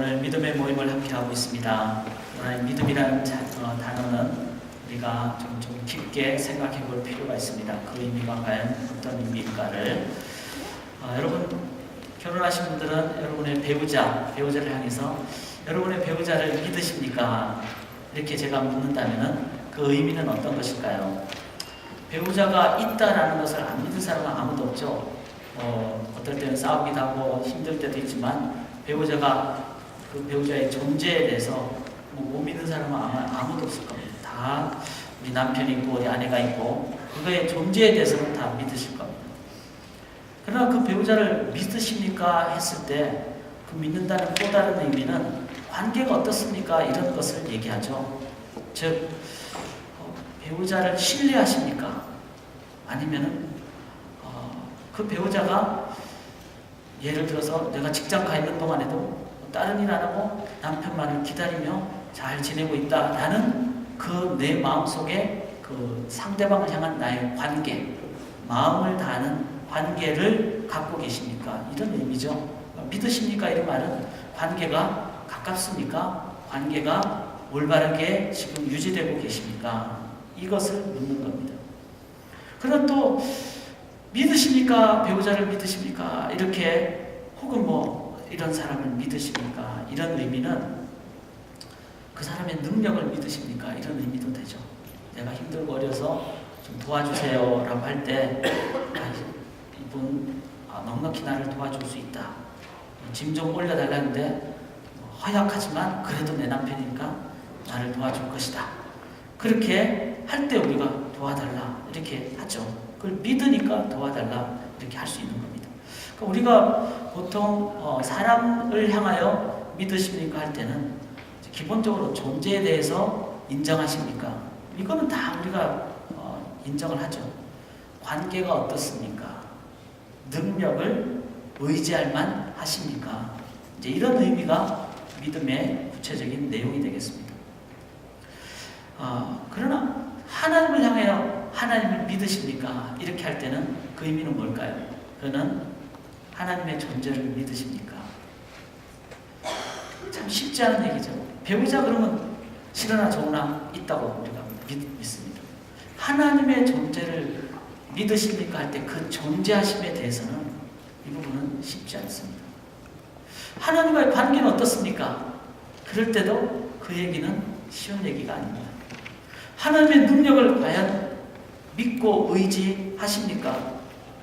오늘 믿음의 모임을 함께하고 있습니다. 그러나 믿음이라는 단어는 우리가 좀 깊게 생각해 볼 필요가 있습니다. 그 의미가 과연 어떤 의미일까를. 여러분, 결혼하신 분들은 여러분의 배우자를 향해서 여러분의 배우자를 믿으십니까? 이렇게 제가 묻는다면 그 의미는 어떤 것일까요? 배우자가 있다라는 것을 안 믿는 사람은 아무도 없죠. 어떨 때는 싸우기도 하고 힘들 때도 있지만 그 배우자의 존재에 대해서 못 믿는 사람은 아마 아무도 없을 겁니다. 다 우리 남편이 있고 우리 아내가 있고 그거의 존재에 대해서는 다 믿으실 겁니다. 그러나 그 배우자를 믿으십니까? 했을 때 그 믿는다는 또 다른 의미는 관계가 어떻습니까? 이런 것을 얘기하죠. 즉 배우자를 신뢰하십니까? 아니면은 그 배우자가 예를 들어서 내가 직장 가 있는 동안에도 다른 일 안 하고 남편만을 기다리며 잘 지내고 있다라는 그 내 마음속에 그 상대방을 향한 나의 관계, 마음을 다하는 관계를 갖고 계십니까? 이런 의미죠. 믿으십니까? 이런 말은 관계가 가깝습니까? 관계가 올바르게 지금 유지되고 계십니까? 이것을 묻는 겁니다. 그러나 또 믿으십니까? 배우자를 믿으십니까? 이렇게 혹은 이런 사람을 믿으십니까? 이런 의미는 그 사람의 능력을 믿으십니까? 이런 의미도 되죠. 내가 힘들고 어려서 좀 도와주세요 라고 할 때 이분 넉넉히 나를 도와줄 수 있다. 짐 좀 올려달라는데 허약하지만 그래도 내 남편이니까 나를 도와줄 것이다. 그렇게 할 때 우리가 도와달라 이렇게 하죠. 그걸 믿으니까 도와달라 이렇게 할 수 있는 겁니다. 그러니까 우리가 보통 사람을 향하여 믿으십니까 할 때는 기본적으로 존재에 대해서 인정하십니까? 이거는 다 우리가 인정을 하죠. 관계가 어떻습니까? 능력을 의지할 만 하십니까? 이제 이런 의미가 믿음의 구체적인 내용이 되겠습니다. 그러나 하나님을 향하여 하나님을 믿으십니까? 이렇게 할 때는 그 의미는 뭘까요? 그는 하나님의 존재를 믿으십니까? 참 쉽지 않은 얘기죠. 배우자 그러면 싫으나 좋으나 있다고 우리가 믿습니다. 하나님의 존재를 믿으십니까? 할 때 그 존재하심에 대해서는 이 부분은 쉽지 않습니다. 하나님과의 관계는 어떻습니까? 그럴 때도 그 얘기는 쉬운 얘기가 아닙니다. 하나님의 능력을 과연 믿고 의지하십니까?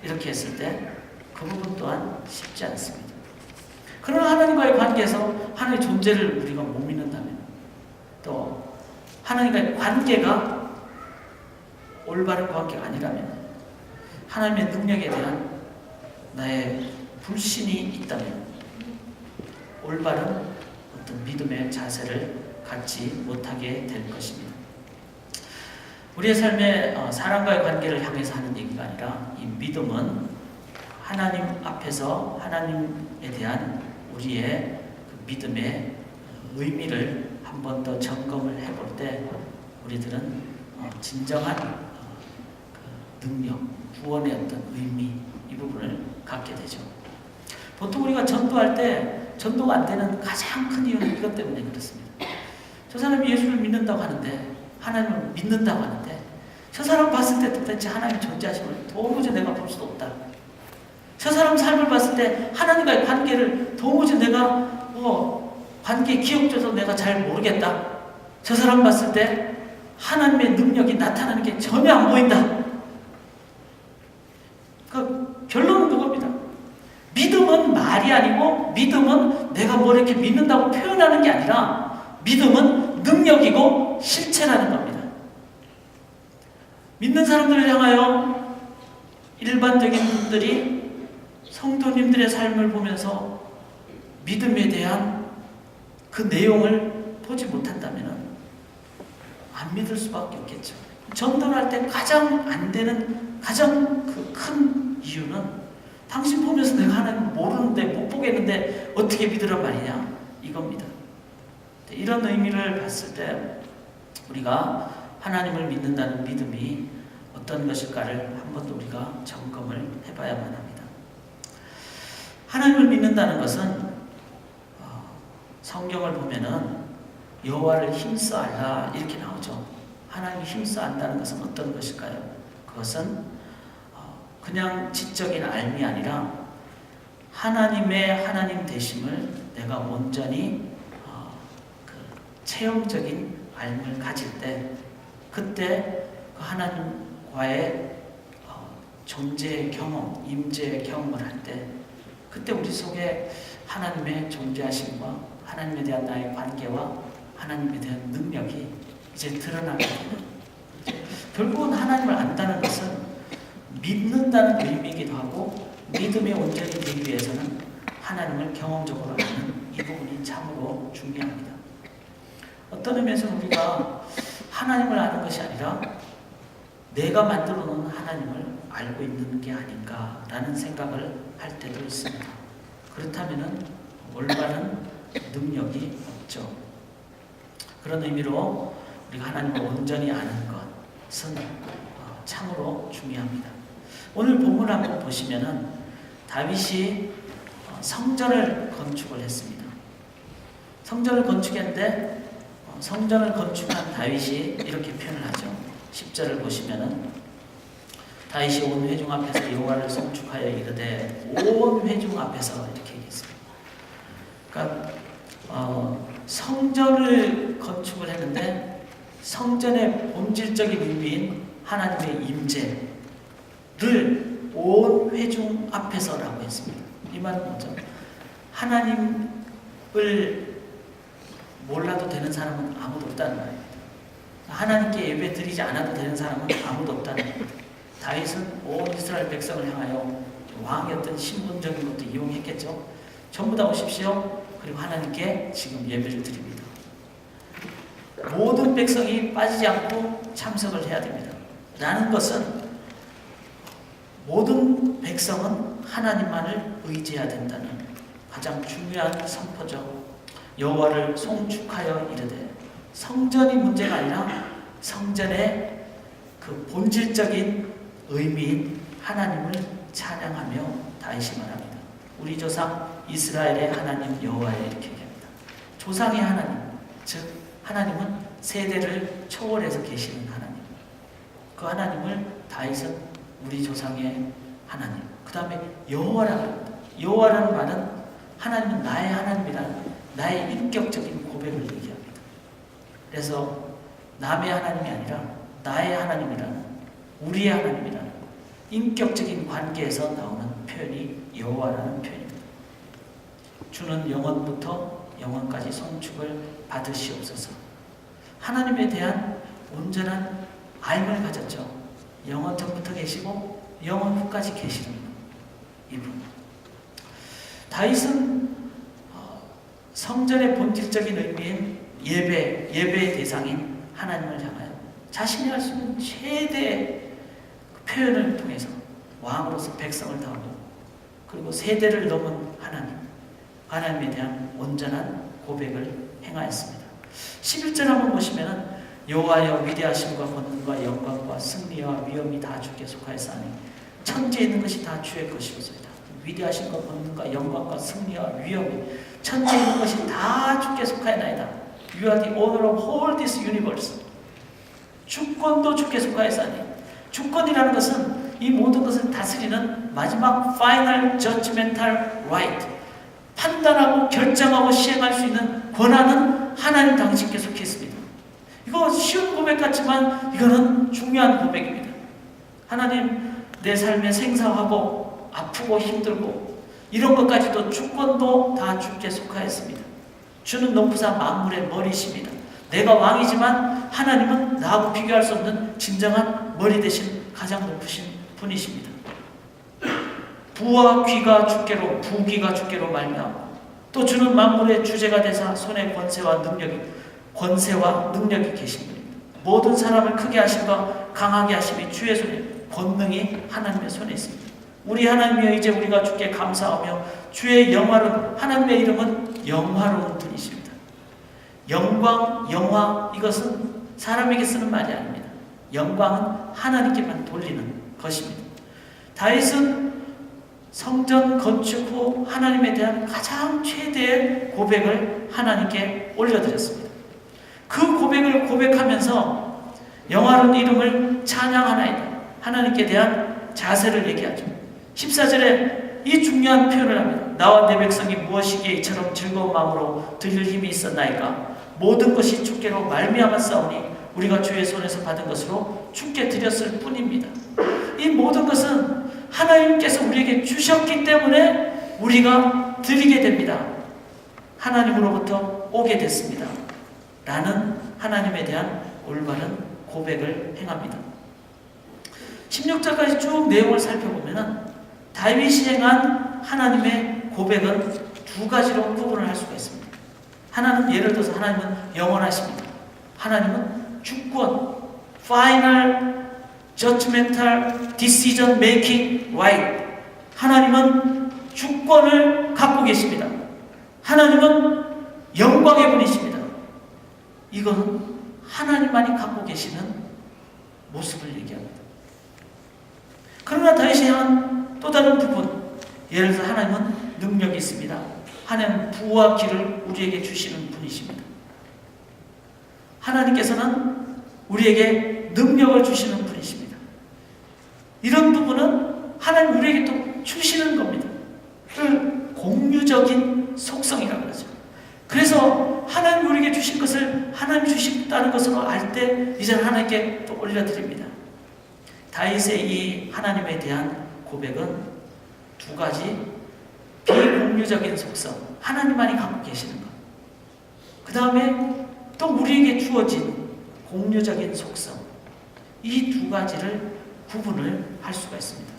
이렇게 했을 때 그 부분 또한 쉽지 않습니다. 그러나 하나님과의 관계에서 하나님의 존재를 우리가 못 믿는다면 또 하나님과의 관계가 올바른 관계가 아니라면 하나님의 능력에 대한 나의 불신이 있다면 올바른 어떤 믿음의 자세를 갖지 못하게 될 것입니다. 우리의 삶에 사람과의 관계를 향해서 하는 얘기가 아니라 이 믿음은 하나님 앞에서 하나님에 대한 우리의 그 믿음의 의미를 한 번 더 점검을 해볼 때 우리들은 진정한 그 능력, 구원의 어떤 의미 이 부분을 갖게 되죠. 보통 우리가 전도할 때 전도가 안 되는 가장 큰 이유는 이것 때문에 그렇습니다. 저 사람이 예수를 믿는다고 하는데 하나님을 믿는다고 하는데 저 사람 봤을 때 도대체 하나님의 존재하심을 도무지 내가 볼 수도 없다. 저 사람 삶을 봤을 때 하나님과의 관계를 도무지 내가 관계 기억조차 내가 잘 모르겠다. 저 사람 봤을 때 하나님의 능력이 나타나는 게 전혀 안 보인다. 그 결론은 그겁니다. 믿음은 말이 아니고 믿음은 내가 뭐 이렇게 믿는다고 표현하는 게 아니라 믿음은 능력이고 실체라는 겁니다. 믿는 사람들을 향하여 일반적인 분들이 성도님들의 삶을 보면서 믿음에 대한 그 내용을 보지 못한다면 안 믿을 수밖에 없겠죠. 전도를 할 때 가장 안 되는 가장 그 큰 이유는 당신 보면서 내가 하나님 모르는데 못 보겠는데 어떻게 믿으란 말이냐 이겁니다. 이런 의미를 봤을 때 우리가 하나님을 믿는다는 믿음이 어떤 것일까를 한 번 더 우리가 점검을 해봐야만 합니다. 하나님을 믿는다는 것은 성경을 보면은 여호와를 힘써 알라 이렇게 나오죠. 하나님을 힘써 안다는 것은 어떤 것일까요? 그것은 그냥 지적인 알미 아니라 하나님의 하나님 되심을 내가 온전히 그 체험적인 알을 가질 때, 그때 그 하나님과의 존재의 경험, 임재의 경험을 할 때, 그때 우리 속에 하나님의 존재하심과 하나님에 대한 나의 관계와 하나님에 대한 능력이 이제 드러나게 되는, 결국은 하나님을 안다는 것은 믿는다는 의미이기도 하고, 믿음이 온전히 되기 위해서는 하나님을 경험적으로 아는 이 부분이 참으로 중요합니다. 어떤 의미에서 우리가 하나님을 아는 것이 아니라 내가 만들어 놓은 하나님을 알고 있는 게 아닌가라는 생각을 할 때도 있습니다. 그렇다면 올바른 능력이 없죠. 그런 의미로 우리가 하나님을 온전히 아는 것은 참으로 중요합니다. 오늘 본문을 한번 보시면은 다윗이 성전을 건축을 했습니다. 성전을 건축했는데 성전을 건축한 다윗이 이렇게 표현을 하죠. 10절을 보시면은 다윗이 온 회중 앞에서 여호와를 송축하여 이르되, 온 회중 앞에서 이렇게 얘기했습니다. 그러니까 성전을 건축을 했는데 성전의 본질적인 의미인 하나님의 임재를 온 회중 앞에서라고 했습니다. 이 말은 뭐죠? 하나님을 몰라도 되는 사람은 아무도 없다는 말입니다. 하나님께 예배 드리지 않아도 되는 사람은 아무도 없다는 말입니다. 다윗은 온 이스라엘 백성을 향하여 왕의 어떤 신분적인 것도 이용했겠죠. 전부 다 오십시오. 그리고 하나님께 지금 예배를 드립니다. 모든 백성이 빠지지 않고 참석을 해야 됩니다. 라는 것은 모든 백성은 하나님만을 의지해야 된다는 가장 중요한 선포죠. 여호와를 송축하여 이르되, 성전이 문제가 아니라 성전의 그 본질적인 의미인 하나님을 찬양하며 다윗이 말합니다. 우리 조상 이스라엘의 하나님 여호와에 이렇게 얘기합니다. 조상의 하나님, 즉 하나님은 세대를 초월해서 계시는 하나님. 그 하나님을 다윗은 우리 조상의 하나님, 그 다음에 여호와라고 합니다. 여호와라는 말은 하나님은 나의 하나님이라는 나의 인격적인 고백을 얘기합니다. 그래서 남의 하나님이 아니라 나의 하나님이라는, 우리의 하나님이라는 인격적인 관계에서 나오는 표현이 여호와라는 표현입니다. 주는 영원부터 영원까지 송축을 받으시옵소서. 하나님에 대한 온전한 알을 가졌죠. 영원 전부터 계시고 영원 후까지 계시는 이분. 다윗은 성전의 본질적인 의미인 예배의 대상인 하나님을 향하여 자신이 할 수 있는 최대의 표현을 통해서 왕으로서 백성을 다루고, 그리고 세대를 넘은 하나님에 대한 온전한 고백을 행하였습니다. 11절 한번 보시면은 여호와여 위대하심과 권능과 영광과 승리와 위엄이 다 주께 속하였사니 천지에 있는 것이 다 주의 것이옵소이다. 위대하심과 권능과 영광과 승리와 위엄이 천지에 있는 것이 다 주께 속하였나이다. You are the owner of all this universe. 주권도 주께 속하였사니, 주권이라는 것은 이 모든 것을 다스리는 마지막 final judgmental right, 판단하고 결정하고 시행할 수 있는 권한은 하나님 당신께 속해 있습니다. 이거 쉬운 고백 같지만 이거는 중요한 고백입니다. 하나님, 내 삶에 생사하고 아프고 힘들고 이런 것까지도 주권도 다 주께 속하였습니다. 주는 농부사 만물의 머리십니다. 내가 왕이지만 하나님은 나하고 비교할 수 없는 진정한 머리 대신 가장 높으신 분이십니다. 부와 귀가 주께로, 부귀가 주께로 말미암아 또 주는 만물의 주제가 되사 손에 권세와 능력이 계신 분입니다. 모든 사람을 크게 하심과 강하게 하심이 주의 손에, 권능이 하나님의 손에 있습니다. 우리 하나님이여, 이제 우리가 주께 감사하며 주의 영화로운, 하나님의 이름은 영화로운 분이십니다. 영광, 영화, 이것은 사람에게 쓰는 말이 아닙니다. 영광은 하나님께만 돌리는 것입니다. 다윗은 성전 건축 후 하나님에 대한 가장 최대의 고백을 하나님께 올려드렸습니다. 그 고백을 고백하면서 영화로운 이름을 찬양하나이다. 하나님께 대한 자세를 얘기하죠. 14절에 이 중요한 표현을 합니다. 나와 내 백성이 무엇이기에 이처럼 즐거운 마음으로 드릴 힘이 있었나이까? 모든 것이 주께로 말미암아 싸우니 우리가 주의 손에서 받은 것으로 주께 드렸을 뿐입니다. 이 모든 것은 하나님께서 우리에게 주셨기 때문에 우리가 드리게 됩니다. 하나님으로부터 오게 됐습니다. 라는 하나님에 대한 올바른 고백을 행합니다. 16절까지 쭉 내용을 살펴보면 다윗이 행한 하나님의 고백은 두 가지로 구분을 할 수가 있습니다. 하나는 예를 들어서 하나님은 영원하십니다. 하나님은 주권, final judgmental decision making right. 하나님은 주권을 갖고 계십니다. 하나님은 영광의 분이십니다. 이거는 하나님만이 갖고 계시는 모습을 얘기합니다. 그러나 다윗이 한 또 다른 부분, 예를 들어서 하나님은 능력이 있습니다. 하나님은 부와 기를 우리에게 주시는 분이십니다. 하나님께서는 우리에게 능력을 주시는 분이십니다. 이런 부분은 하나님 우리에게 또 주시는 겁니다. 그걸 공유적인 속성이라고 그러죠. 그래서 하나님 우리에게 주신 것을 하나님 주신다는 것으로 알 때 이제는 하나님께 또 올려드립니다. 다윗의 이 하나님에 대한 고백은 두 가지 비공유적인 속성, 하나님만이 갖고 계시는 것. 그 다음에 또 우리에게 주어진 공유적인 속성, 이 두 가지를 구분을 할 수가 있습니다.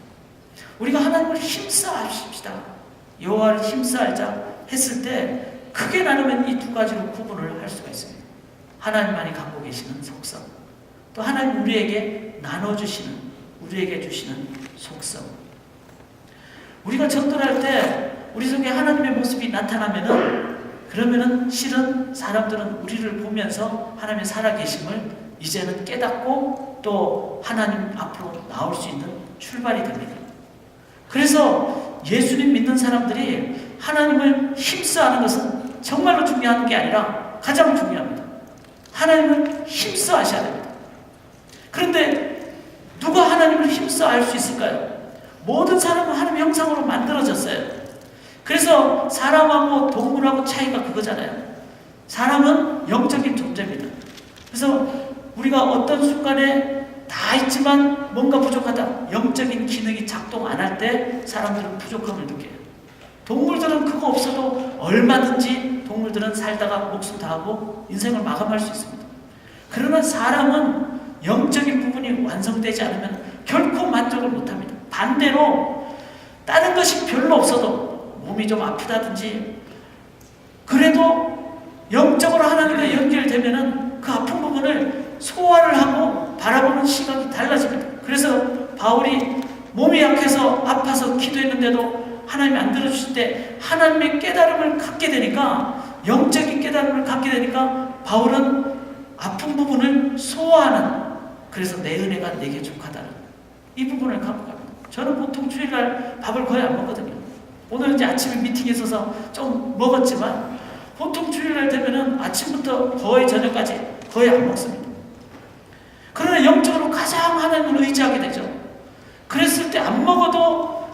우리가 하나님을 힘써합시다, 여호와를 힘써하자 했을 때 크게 나누면 이 두 가지로 구분을 할 수가 있습니다. 하나님만이 갖고 계시는 속성, 또 하나님 우리에게 나눠주시는, 우리에게 주시는 속성. 우리가 전도할 때 우리 속에 하나님의 모습이 그러면은 실은 사람들은 우리를 보면서 하나님의 살아계심을 이제는 깨닫고 또 하나님 앞으로 나올 수 있는 출발이 됩니다. 그래서 예수님 믿는 사람들이 하나님을 힘써하는 것은 정말로 중요한 게 아니라 가장 중요합니다. 하나님을 힘써하셔야 됩니다. 그런데 누가 하나님을 힘써할 수 있을까요? 모든 사람은 하나님의 형상으로 만들어졌어요. 그래서 사람하고 동물하고 차이가 그거잖아요. 사람은 영적인 존재입니다. 그래서 우리가 어떤 순간에 다 있지만 뭔가 부족하다, 영적인 기능이 작동 안 할 때 사람들은 부족함을 느껴요. 동물들은 그거 없어도 얼마든지 동물들은 살다가 목숨 다하고 인생을 마감할 수 있습니다. 그러나 사람은 영적인 부분이 완성되지 않으면 결코 만족을 못합니다. 반대로 다른 것이 별로 없어도 몸이 좀 아프다든지 그래도 영적으로 하나님과 연결되면은 그 아픈 부분을 소화를 하고 바라보는 시각이 달라집니다. 그래서 바울이 몸이 약해서 아파서 기도했는데도 하나님이 안 들어주실 때 하나님의 깨달음을 갖게 되니까, 영적인 깨달음을 갖게 되니까 바울은 아픈 부분을 소화하는, 그래서 내 은혜가 내게 족하다는 이 부분을 갖고 갑니다. 저는 보통 주일날 밥을 거의 안 먹거든요. 오늘 이제 아침에 미팅이 있어서 좀 먹었지만 보통 주일날 되면은 아침부터 거의 저녁까지 거의 안 먹습니다. 그러나 영적으로 가장 하나님을 의지하게 되죠. 그랬을 때 안 먹어도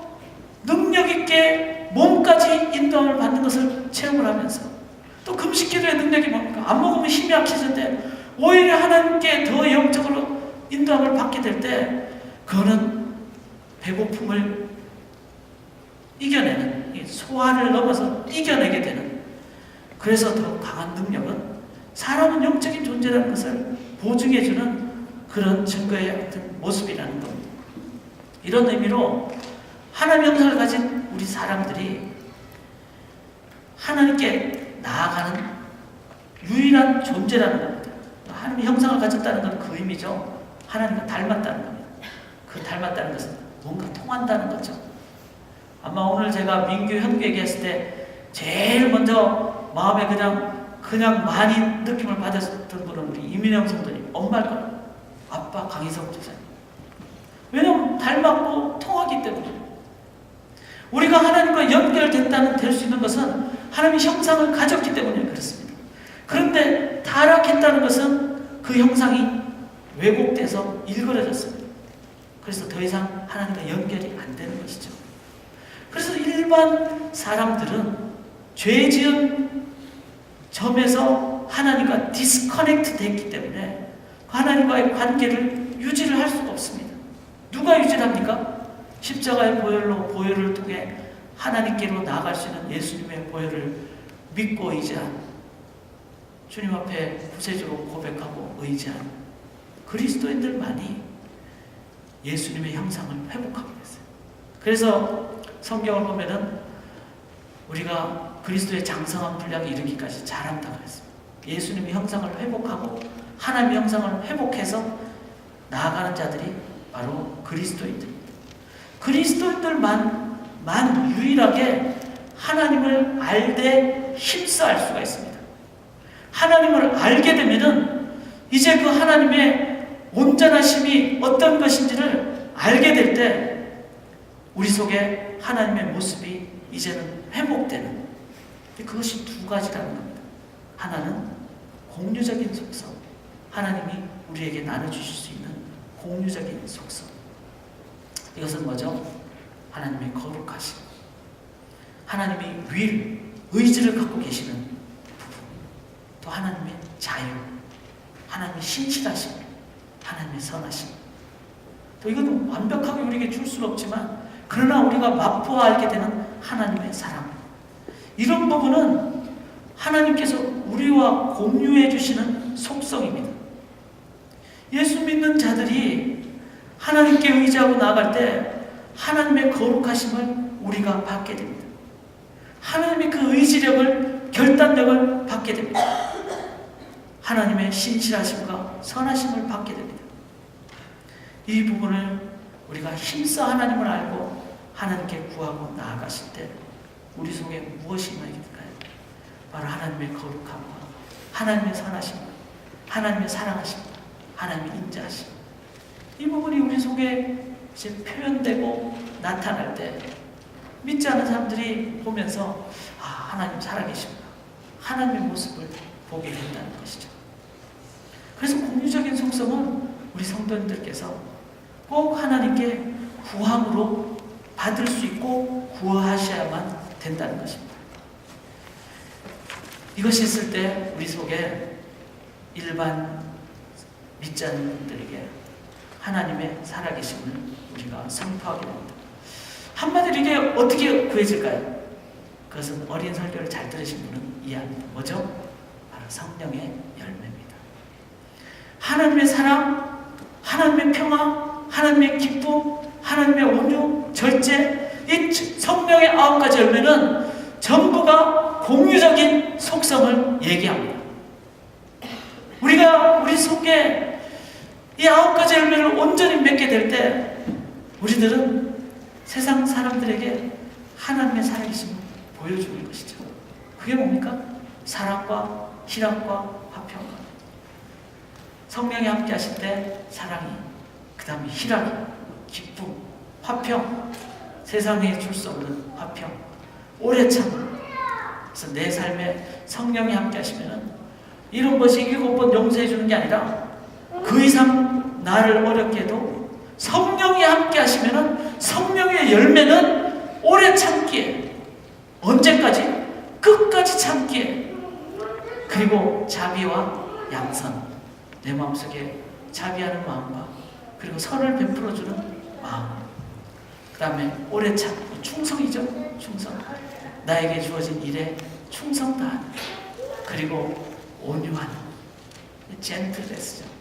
능력 있게 몸까지 인도함을 받는 것을 체험을 하면서, 또 금식 기도의 능력이 뭡니까? 안 먹으면 힘이 약해지는데 오히려 하나님께 더 영적으로 인도함을 받게 될 때 그거는 배고픔을 이겨내는, 소화를 넘어서 이겨내게 되는, 그래서 더 강한 능력은 사람은 영적인 존재라는 것을 보증해주는 그런 증거의 어떤 모습이라는 겁니다. 이런 의미로 하나님의 형상을 가진 우리 사람들이 하나님께 나아가는 유일한 존재라는 겁니다. 하나님의 형상을 가졌다는 건 그 의미죠. 하나님과 닮았다는 겁니다. 그 닮았다는 것은 뭔가 통한다는 거죠. 아마 오늘 제가 민규 형규 얘기했을 때 제일 먼저 마음에 그냥 많이 느낌을 받았던 분은 우리 이민영 성도님, 엄마일 거예요. 아빠 강희석 집사님. 왜냐면 닮았고 통하기 때문에. 우리가 하나님과 연결됐다는 될 수 있는 것은 하나님의 형상을 가졌기 때문에 그렇습니다. 그런데 타락했다는 것은 그 형상이 왜곡돼서 일그러졌습니다. 그래서 더 이상 하나님과 연결이 안 되는 것이죠. 그래서 일반 사람들은 죄 지은 점에서 하나님과 디스커넥트 됐기 때문에 하나님과의 관계를 유지를 할 수가 없습니다. 누가 유지를 합니까? 십자가의 보혈을 통해 하나님께로 나아갈 수 있는 예수님의 보혈을 믿고 의지한, 주님 앞에 구세주로 고백하고 의지한 그리스도인들만이 예수님의 형상을 회복하게 됐어요. 그래서 성경을 보면은 우리가 그리스도의 장성한 분량에 이르기까지 잘한다고 했습니다. 예수님의 형상을 회복하고 하나님의 형상을 회복해서 나아가는 자들이 바로 그리스도인들입니다. 그리스도인들만 유일하게 하나님을 알되 힘써할 수가 있습니다. 하나님을 알게 되면은 이제 그 하나님의 온전하심이 어떤 것인지를 알게 될 때 우리 속에 하나님의 모습이 이제는 회복되는, 그것이 두 가지라는 겁니다. 하나는 공유적인 속성, 하나님이 우리에게 나눠주실 수 있는 공유적인 속성. 이것은 뭐죠? 하나님의 거룩하심, 하나님이 의지를 갖고 계시는 부분, 또 하나님의 자유, 하나님의 신실하심, 하나님의 선하심. 또 이것은 완벽하게 우리에게 줄 수는 없지만 그러나 우리가 맛보아 알게 되는 하나님의 사랑, 이런 부분은 하나님께서 우리와 공유해 주시는 속성입니다. 예수 믿는 자들이 하나님께 의지하고 나아갈 때 하나님의 거룩하심을 우리가 받게 됩니다. 하나님의 그 의지력을, 결단력을 받게 됩니다. 하나님의 신실하심과 선하심을 받게 됩니다. 이 부분을 우리가 힘써 하나님을 알고 하나님께 구하고 나아가실 때 우리 속에 무엇이 임하겠을까요? 바로 하나님의 거룩함과 하나님의 선하심과 하나님의 사랑하심과 하나님의 인자하심, 이 부분이 우리 속에 이제 표현되고 나타날 때 믿지 않는 사람들이 보면서 하나님 살아계십니다, 하나님의 모습을 보게 된다는 것이죠. 그래서 공유적인 속성은 우리 성도님들께서 꼭 하나님께 구함으로 받을 수 있고 구하셔야만 된다는 것입니다. 이것이 있을 때 우리 속에 일반 믿지 않는 분들에게 하나님의 살아계심을 우리가 선포하게 됩니다. 한마디로 이게 어떻게 구해질까요? 그것은 어린 설교를 잘 들으신 분은 이해합니다. 뭐죠? 바로 성령의 열매입니다. 하나님의 사랑, 하나님의 평화, 하나님의 기쁨, 하나님의 온유, 절제, 이 성령의 9가지 열매는 전부가 공유적인 속성을 얘기합니다. 우리가 우리 속에 이 9가지 열매를 온전히 맺게 될 때 우리들은 세상 사람들에게 하나님의 살아계심을 보여주는 것이죠. 그게 뭡니까? 사랑과 희락과 화평과. 성령이 함께 하실 때 사랑이, 그 다음에 희락이, 기쁨, 화평, 세상에 줄 수 없는 화평, 오래 참. 그래서 내 삶에 성령이 함께 하시면은 이런 것이 7번 용서해 주는 게 아니라 그 이상 나를 어렵게 해도 성령이 함께 하시면은 성령의 열매는 오래 참기에, 언제까지? 끝까지 참기에, 그리고 자비와 양선, 내 마음속에 자비하는 마음과 그리고 선을 베풀어주는 마음, 그 다음에 오래 참고 충성이죠. 충성, 나에게 주어진 일에 충성 다하는, 그리고 온유한 젠틀레스죠.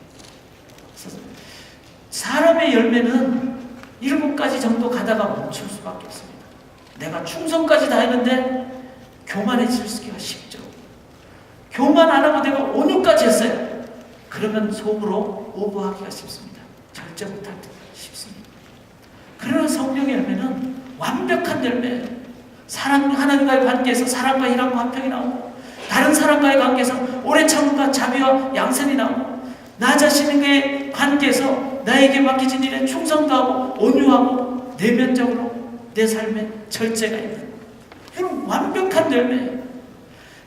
사람의 열매는 7가지 정도 가다가 멈출 수밖에 없습니다. 내가 충성까지 다 했는데 교만해질 수가 쉽죠. 교만 안 하고 내가 온유까지 했어요. 그러면 속으로 오버하기가 쉽습니다. 절제 못할 때 쉽습니다. 그러나 성령의 열매는 완벽한 열매, 사랑, 하나님과의 관계에서 사랑과 희락과 화평이 나오고, 다른 사람과의 관계에서 오래 참음과 자비와 양선이 나오고, 나 자신의 관계에서 나에게 맡겨진 일에 충성도 하고 온유하고 내면적으로 내 삶에 절제가 있는, 이런 완벽한 열매예요.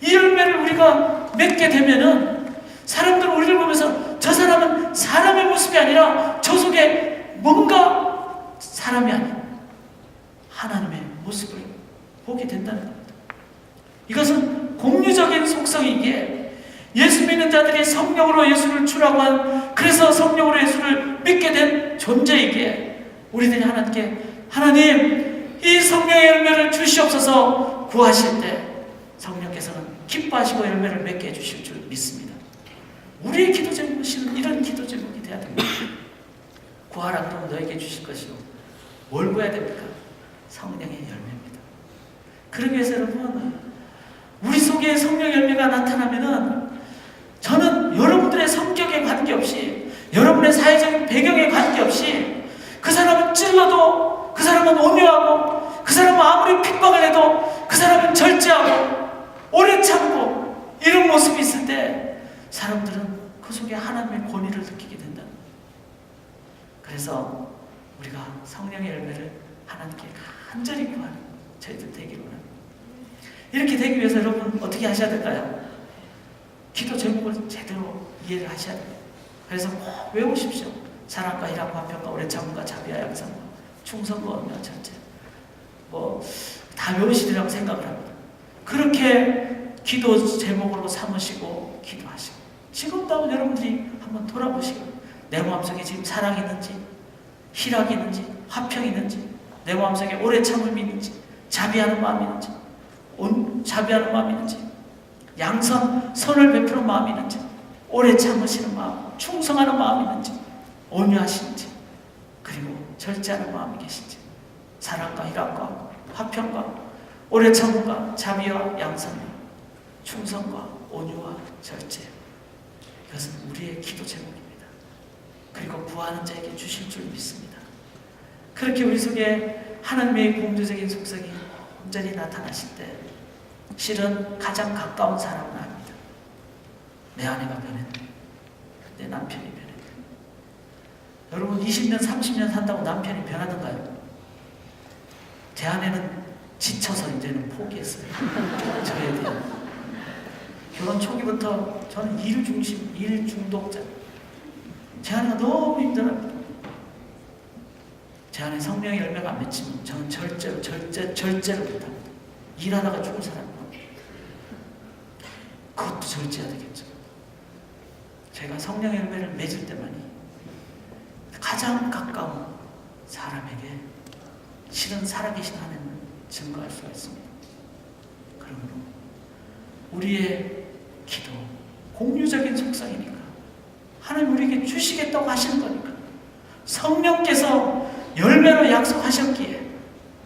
이 열매를 우리가 맺게 되면은 사람들은 우리를 보면서 저 사람은 사람의 모습이 아니라 저 속에 뭔가 사람이 아닌 하나님의 모습을 보게 된다는 겁니다. 이것은 공유적인 속성이기에 예수 믿는 자들이 성령으로 예수를 주라고 한, 그래서 성령으로 예수를 믿게 된 존재이기에 우리들이 하나님께 하나님 이 성령의 열매를 주시옵소서 구하실 때 성령께서는 기뻐하시고 열매를 맺게 해주실 줄 믿습니다. 우리의 기도 제목은 이런 기도 제목이 되어야 됩니다. 구하라 그러면 너에게 주실 것이요. 뭘 구해야 됩니까? 성령의 열매입니다. 그러기 위해서 여러분, 우리 속에 성령 열매가 나타나면은 저는 여러분들의 성격에 관계없이, 여러분의 사회적인 배경에 관계없이, 그 사람은 찔러도, 그 사람은 온유하고, 그 사람은 아무리 핍박을 해도 그 사람은 절제하고 오래 참고, 이런 모습이 있을 때 사람들은 그 속에 하나님의 권위를 느끼게 된다. 그래서 우리가 성령의 열매를 하나님께 간절히 구하는 저희들 되기를 원합니다. 이렇게 되기 위해서 여러분 어떻게 하셔야 될까요? 기도 제목을 제대로 이해를 하셔야 됩니다. 그래서 꼭 외우십시오. 사랑과 희락과 화평과 오래 참음과 자비와 양선과 충성과 온유와 절제. 다 외우시리라고 생각을 합니다. 그렇게 기도 제목으로 삼으시고 기도하시고, 지금도 여러분들이 한번 돌아보시고 내 마음속에 지금 사랑이 있는지, 희락이 있는지, 화평이 있는지, 내 마음속에 오래 참음이 있는지, 자비하는 마음이 있는지, 자비하는 마음이 있는지, 양선, 선을 베푸는 마음이 있는지, 오래 참으시는 마음, 충성하는 마음이 있는지, 온유하신지, 그리고 절제하는 마음이 계신지, 사랑과 희락과 화평과 오래 참음과 자비와 양선과 충성과 온유와 절제. 이것은 우리의 기도 제목입니다. 그리고 구하는 자에게 주실 줄 믿습니다. 그렇게 우리 속에 하나님의 공주적인 속성이 온전히 나타나실 때 실은 가장 가까운 사람은 압니다. 내 아내가 변했네. 내 남편이 변했네. 여러분 20년 30년 산다고 남편이 변하던가요? 제 아내는 지쳐서 이제는 포기했어요. 저에 대한. 결혼 초기부터 저는 일 중독자. 제 아내가 너무 힘들어합니다. 제 안에 성령의 열매가 안 맺히면 저는 절제를 못합니다. 일하다가 죽을 사람이에요. 그것도 절제해야 되겠죠. 제가 성령의 열매를 맺을 때만이 가장 가까운 사람에게 실은 살아계신 하나님을 증거할 수가 있습니다. 그러므로 우리의 기도, 공유적인 속성이니까 하나님 우리에게 주시겠다고 하시는 거니까 성령께서 열매로 약속하셨기에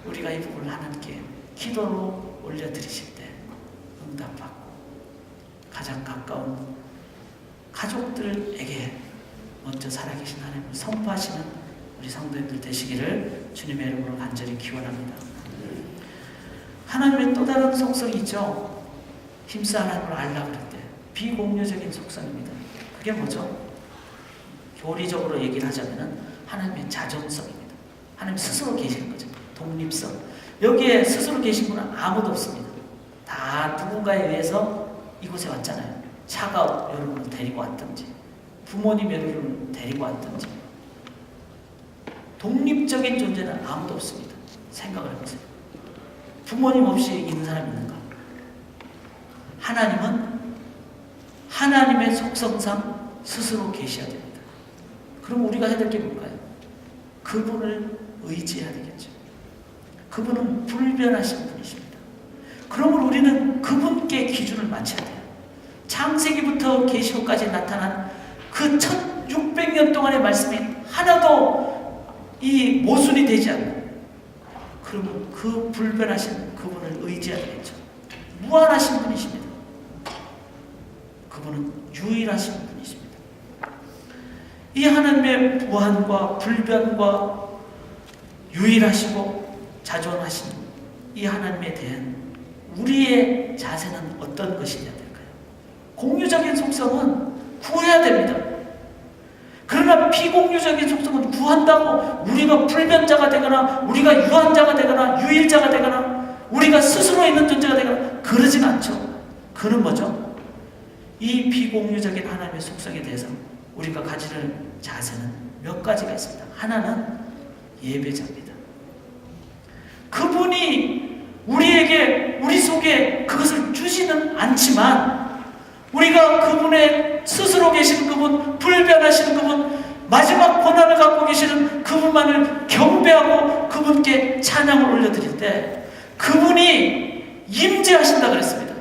우리가 이 부분을 하나님께 기도로 올려드리실 때 응답받고 가장 가까운 가족들에게 먼저 살아계신 하나님을 선포하시는 우리 성도님들 되시기를 주님의 이름으로 간절히 기원합니다. 하나님의 또 다른 속성이 있죠. 힘써 하나님을 알라 그럴 때 비공유적인 속성입니다. 그게 뭐죠? 교리적으로 얘기를 하자면 하나님의 자존성입니다. 하나님 스스로 계시는 거죠. 독립성. 여기에 스스로 계신 분은 아무도 없습니다. 다 누군가에 의해서 이곳에 왔잖아요. 차가 여러분을 데리고 왔든지 부모님 여러분을 데리고 왔든지 독립적인 존재는 아무도 없습니다. 생각을 해보세요. 부모님 없이 있는 사람이 있는가? 하나님은 하나님의 속성상 스스로 계셔야 됩니다. 그럼 우리가 해야 될 게 뭘까요? 그분을 의지해야 되겠죠. 그분은 불변하신 분이십니다. 그러므로 우리는 그분께 기준을 맞춰야 돼요. 창세기부터 계시록까지 나타난 그 1600년 동안의 말씀이 하나도 이 모순이 되지 않는, 그러면 그 불변하신 그분을 의지해야 되겠죠. 무한하신 분이십니다. 그분은 유일하신 분이십니다. 이 하나님의 무한과 불변과 유일하시고 자존하신 이 하나님에 대한 우리의 자세는 어떤 것이냐 될까요? 공유적인 속성은 구해야 됩니다. 그러나 비공유적인 속성은 구한다고 우리가 불변자가 되거나 우리가 유한자가 되거나 유일자가 되거나 우리가 스스로 있는 존재가 되거나 그러진 않죠. 그는 뭐죠? 이 비공유적인 하나님의 속성에 대해서 우리가 가지는 자세는 몇 가지가 있습니다. 하나는 예배자입니다. 그분이 우리에게 우리 속에 그것을 주지는 않지만 우리가 그분의 스스로 계시는 그분, 불변하시는 그분, 마지막 고난을 갖고 계시는 그분만을 경배하고 그분께 찬양을 올려드릴 때 그분이 임재하신다 그랬습니다.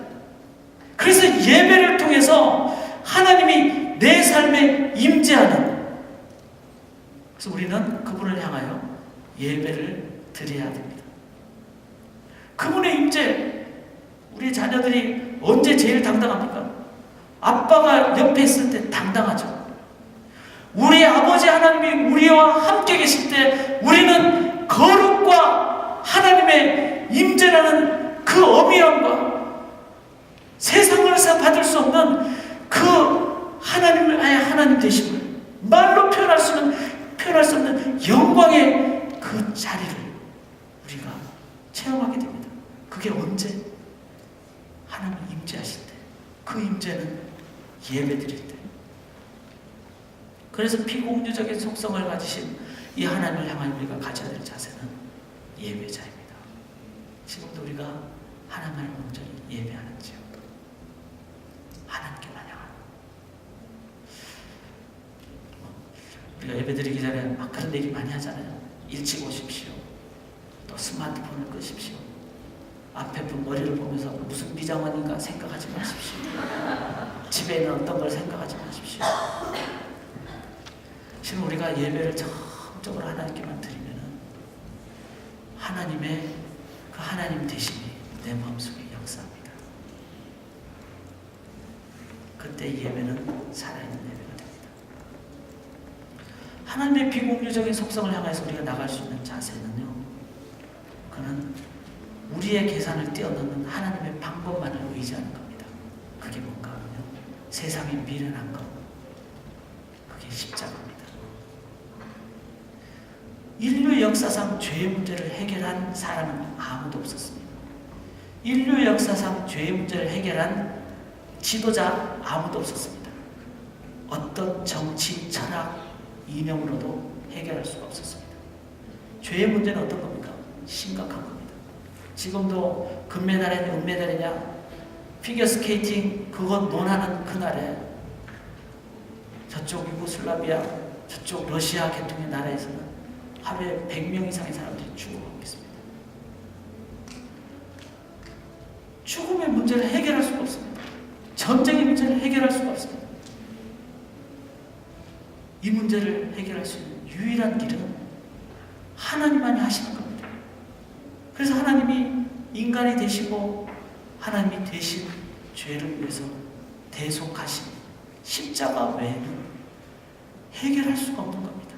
그래서 예배를 통해서 하나님이 내 삶에 임재하는, 그래서 우리는 그분을 향하여 예배를 드려야 됩니다. 그분의 임재, 우리 자녀들이 언제 제일 당당합니까? 아빠가 옆에 있을 때 당당하죠. 우리 아버지 하나님이 우리와 함께 계실 때 우리는 거룩과 하나님의 임재라는 그 어미함과 세상에서 받을 수 없는 그 하나님의 하나님 되심을 말로 표현할 수 없는 영광의 그 자리를 우리가 체험하게 됩니다. 그게 언제? 하나님 임재하실 때. 그 임재는 예배드릴 때. 그래서 비공유적인 속성을 가지신 이 하나님을 향한 우리가 가져야 될 자세는 예배자입니다. 지금도 우리가 하나님을 온전히 예배하는지요? 하나님께만 향하는. 우리가 예배드리기 전에 막 그런 얘기 많이 하잖아요. 일찍 오십시오. 또 스마트폰을 끄십시오. 앞에 분 머리를 보면서 무슨 미장원인가 생각하지 마십시오. 집에 있는 어떤 걸 생각하지 마십시오. 지금 우리가 예배를 전적으로 하나님께만 드리면은 하나님의 그 하나님 되심이 내 마음속에 역사합니다. 그때 예배는 살아있는 예배가 됩니다. 하나님의 비공유적인 속성을 향해서 우리가 나갈 수 있는 자세는요, 그는 우리의 계산을 뛰어넘는 하나님의 방법만을 의지하는 겁니다. 그게 뭔가 하면요, 세상에 미련한 것, 그게 십자가입니다. 인류 역사상 죄의 문제를 해결한 사람은 아무도 없었습니다. 인류 역사상 죄의 문제를 해결한 지도자 아무도 없었습니다. 어떤 정치, 철학, 이념으로도 해결할 수가 없었습니다. 죄의 문제는 어떤 겁니까? 심각한 겁니다. 지금도 금메달이냐 은메달이냐 피겨스케이팅 그것 논하는 그날에 저쪽 유고슬라비아, 저쪽 러시아 계통의 나라에서는 하루에 100명 이상의 사람들이 죽어가고 있습니다. 죽음의 문제를 해결할 수가 없습니다. 전쟁의 문제를 해결할 수가 없습니다. 이 문제를 해결할 수 있는 유일한 길은 하나님만이 하시는 겁니다. 그래서 하나님이 인간이 되시고 하나님이 대신 죄를 위해서 대속하신 십자가 외에는 해결할 수가 없는 겁니다.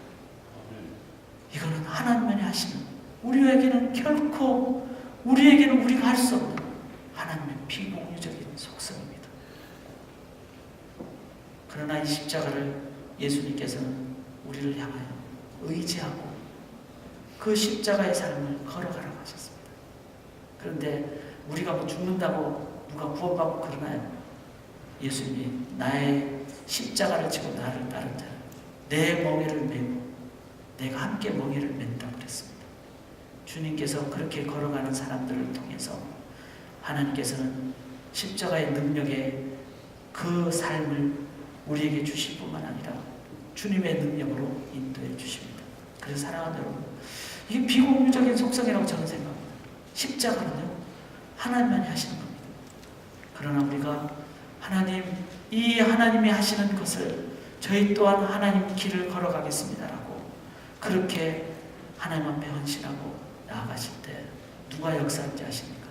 이거는 하나님만이 하시는, 우리에게는 결코 우리에게는 우리가 할 수 없는 하나님의 비공유적인 속성입니다. 그러나 이 십자가를 예수님께서는 우리를 향하여 의지하고 그 십자가의 삶을 걸어가라고 하셨습니다. 그런데 우리가 뭐 죽는다고 누가 구원받고 그러나요? 예수님이 나의 십자가를 지고 나를 따른 자, 내 멍에를 메고 내가 함께 멍에를 맨다고 그랬습니다. 주님께서 그렇게 걸어가는 사람들을 통해서 하나님께서는 십자가의 능력의 그 삶을 우리에게 주실 뿐만 아니라 주님의 능력으로 인도해 주십니다. 그래서 사랑하는 여러분, 이게 비공유적인 속성이라고 저는 생각합니다. 십자가는요, 하나님만이 하시는 겁니다. 그러나 우리가 이 하나님이 하시는 것을 저희 또한 하나님 길을 걸어가겠습니다라고 그렇게 하나님 앞에 헌신하고 나아가실 때 누가 역사하는지 아십니까?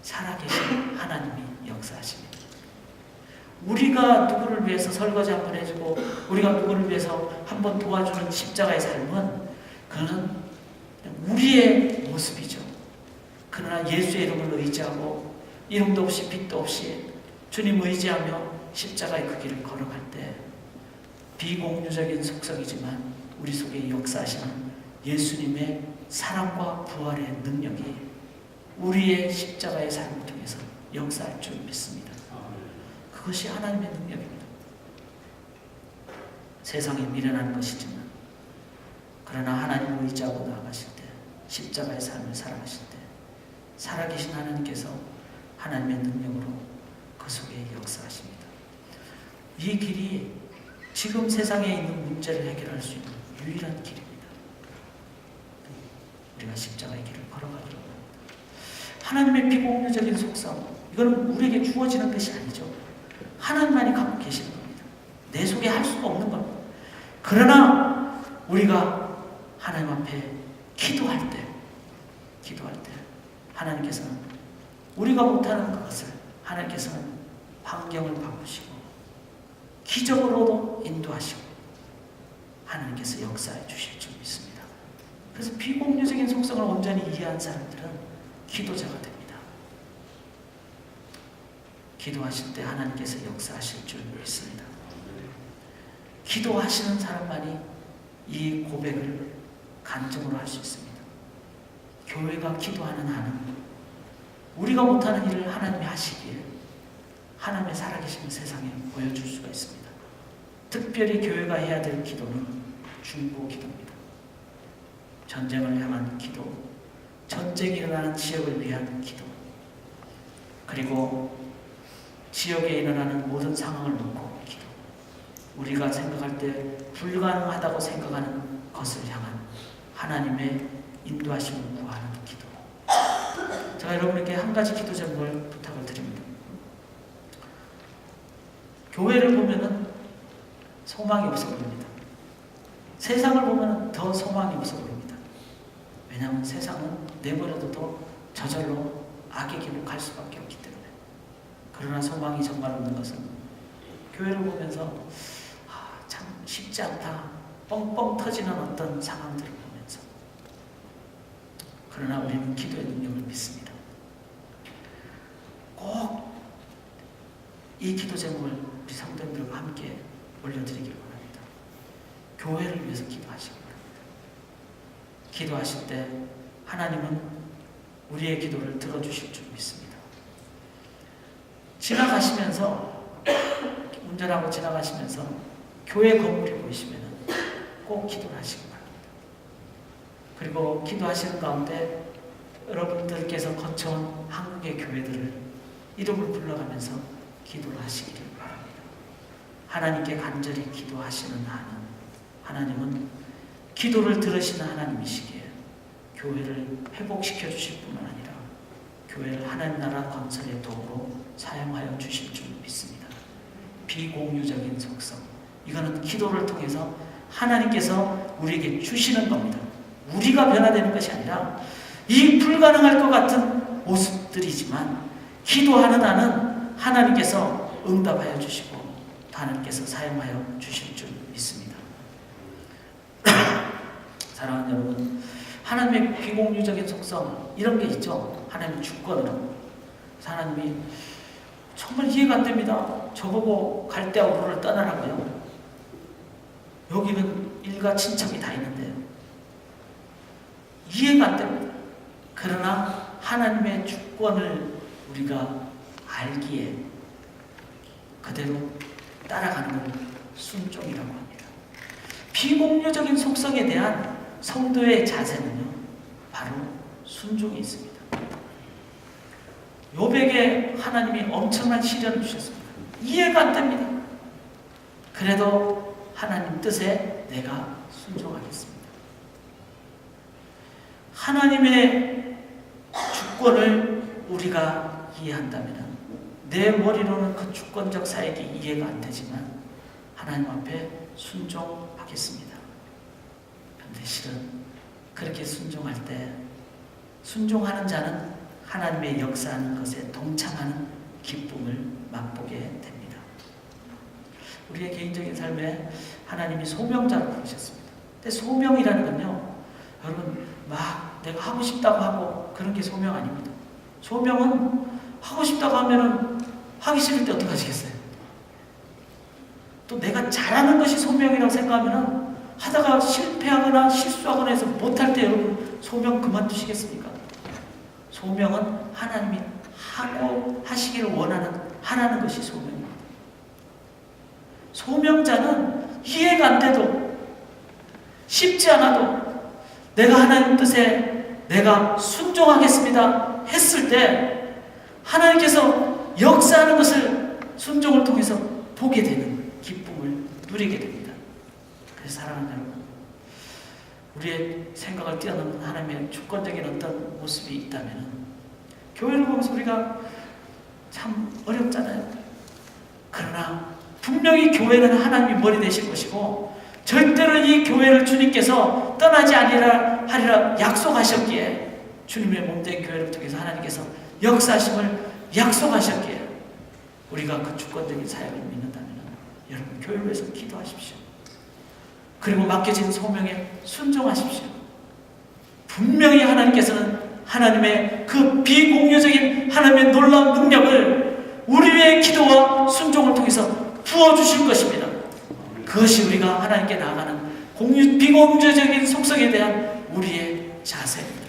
살아계신 하나님이 역사하십니다. 우리가 누구를 위해서 설거지 한번 해주고 우리가 누구를 위해서 한번 도와주는 십자가의 삶은 그는 우리의 모습이죠. 그러나 예수의 이름을 의지하고 이름도 없이 빛도 없이 주님 의지하며 십자가의 그 길을 걸어갈 때 비공유적인 속성이지만 우리 속에 역사하시는 예수님의 사랑과 부활의 능력이 우리의 십자가의 삶을 통해서 역사할 줄 믿습니다. 그것이 하나님의 능력입니다. 세상에 미련한 것이지만 그러나 하나님을 의지하고 나아가실 때, 십자가의 삶을 살아가실 때 살아계신 하나님께서 하나님의 능력으로 그 속에 역사하십니다. 이 길이 지금 세상에 있는 문제를 해결할 수 있는 유일한 길입니다. 우리가 십자가의 길을 걸어가기로 합니다. 하나님의 비공유적인 속성, 이거는 우리에게 주어지는 것이 아니죠. 하나님만이 갖고 계시는 겁니다. 내 속에 할 수가 없는 겁니다. 그러나 우리가 하나님 앞에 기도할 때 하나님께서는 우리가 못하는 그것을 하나님께서는 환경을 바꾸시고 기적으로도 인도하시고 하나님께서 역사해 주실 줄 믿습니다. 그래서 비공유적인 속성을 온전히 이해한 사람들은 기도자가 됩니다. 기도하실 때 하나님께서 역사하실 줄 믿습니다. 기도하시는 사람만이 이 고백을 간증으로 할 수 있습니다. 교회가 기도하는 한은 우리가 못하는 일을 하나님이 하시기에 하나님의 살아계신 세상에 보여줄 수가 있습니다. 특별히 교회가 해야 될 기도는 중보 기도입니다. 전쟁을 향한 기도, 전쟁이 일어나는 지역을 위한 기도, 그리고 지역에 일어나는 모든 상황을 놓고 기도, 우리가 생각할 때 불가능하다고 생각하는 것을 향한 하나님의 인도하심을 구하는 기도. 제가 여러분에게 한 가지 기도 제목을 부탁을 드립니다. 교회를 보면은 소망이 없어 보입니다. 세상을 보면은 더 소망이 없어 보입니다. 왜냐하면 세상은 내버려둬도 저절로 악의 길로 갈 수밖에 없기 때문에. 그러나 소망이 정말 없는 것은 교회를 보면서 참 쉽지 않다, 뻥뻥 터지는 어떤 상황들을 보면서. 그러나 우리는 기도의 능력을 믿습니다. 꼭 이 기도 제목을 우리 성도님들과 함께 올려드리기를 원합니다. 교회를 위해서 기도하시기 바랍니다. 기도하실 때 하나님은 우리의 기도를 들어주실 줄 믿습니다. 지나가시면서, 운전하고 지나가시면서 교회 건물이 보이시면 꼭 기도를 하시기 바랍니다. 그리고 기도하시는 가운데 여러분들께서 거쳐온 한국의 교회들을 이름을 불러가면서 기도를 하시기를 바랍니다. 하나님께 간절히 기도하시는 한은 하나님은 기도를 들으시는 하나님이시기에 교회를 회복시켜 주실 뿐만 아니라 교회를 하나님 나라 건설의 도구로 사용하여 주실 줄 믿습니다. 비공유적인 속성, 이거는 기도를 통해서 하나님께서 우리에게 주시는 겁니다. 우리가 변화되는 것이 아니라 이 불가능할 것 같은 모습들이지만 기도하는 한은 하나님께서 응답하여 주시고 하나님께서 사용하여 주실 줄 믿습니다. 사랑하는 여러분, 하나님의 비공유적인 속성, 이런 게 있죠. 하나님의 주권으로. 하나님이 정말 이해가 안 됩니다. 저보고 갈대아우르를 떠나라고요. 여기는 일가 친척이 다 있는데요. 이해가 안 됩니다. 그러나 하나님의 주권을 우리가 알기에 그대로 따라가는 건 순종이라고 합니다. 비공유적인 속성에 대한 성도의 자세는요, 바로 순종이 있습니다. 욥에게 하나님이 엄청난 시련을 주셨습니다. 이해가 안 됩니다. 그래도 하나님 뜻에 내가 순종하겠습니다. 하나님의 주권을 우리가 이해한다면 내 머리로는 그 주권적 사역이 이해가 안 되지만 하나님 앞에 순종하겠습니다. 그런데 실은 그렇게 순종할 때 순종하는 자는 하나님의 역사하는 것에 동참하는 기쁨을 맛보게 됩니다. 우리의 개인적인 삶에 하나님이 소명자로 부르셨습니다. 근데 소명이라는 건요, 여러분 막 내가 하고 싶다고 하고 그런 게 소명 아닙니다. 소명은 하고 싶다고 하면은 하기 싫을 때 어떻게 하시겠어요? 또 내가 잘하는 것이 소명이라고 생각하면 하다가 실패하거나 실수하거나 해서 못할 때 여러분 소명 그만두시겠습니까? 소명은 하나님이 하고 하시기를 하라는 것이 소명입니다. 소명자는 이해가 안 돼도 쉽지 않아도 내가 하나님 뜻에 내가 순종하겠습니다 했을 때 하나님께서 역사하는 것을 순종을 통해서 보게 되는 기쁨을 누리게 됩니다. 그래서 사랑하는 여러분, 우리의 생각을 뛰어넘는 하나님의 주권적인 어떤 모습이 있다면 교회를 보면서 우리가 참 어렵잖아요. 그러나 분명히 교회는 하나님이 머리 되실 것이고 절대로 이 교회를 주님께서 떠나지 하리라 약속하셨기에 주님의 몸된 교회를 통해서 하나님께서 역사하심을 약속하셨기에 우리가 그 주권적인 사역을 믿는다면 여러분 교회를 위해서 기도하십시오. 그리고 맡겨진 소명에 순종하십시오. 분명히 하나님께서는 하나님의 그 비공유적인 하나님의 놀라운 능력을 우리의 기도와 순종을 통해서 부어주실 것입니다. 그것이 우리가 하나님께 나아가는 비공유적인 속성에 대한 우리의 자세입니다.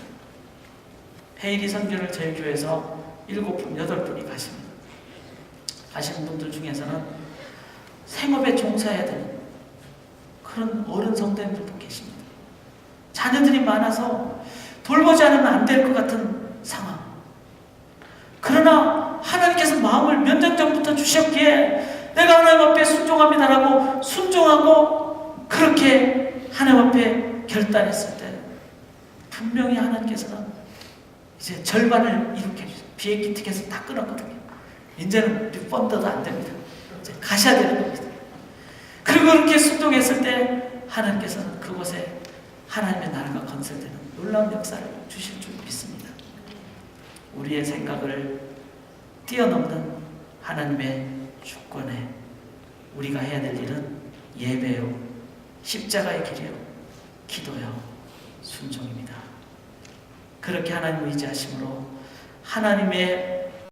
헤이리 선교를 저희 교회에서 7분, 8분이 가십니다. 가시는 분들 중에서는 생업에 종사해야 되는 그런 어른 성도님들도 계십니다. 자녀들이 많아서 돌보지 않으면 안 될 것 같은 상황. 그러나 하나님께서 마음을 몇 년 전부터 주셨기에 내가 하나님 앞에 순종합니다라고 순종하고 그렇게 하나님 앞에 결단했을 때 분명히 하나님께서는 이제 절반을 이렇게 비행기 티켓을 다 끊었거든요. 이제는 리펀드도 안 됩니다. 이제 가셔야 되는 겁니다. 그리고 그렇게 순종했을 때 하나님께서는 그곳에 하나님의 나라가 건설되는 놀라운 역사를 주실 줄 믿습니다. 우리의 생각을 뛰어넘는 하나님의 주권에 우리가 해야 될 일은 예배요, 십자가의 길이요, 기도요, 순종입니다. 그렇게 하나님을 의지하심으로 하나님의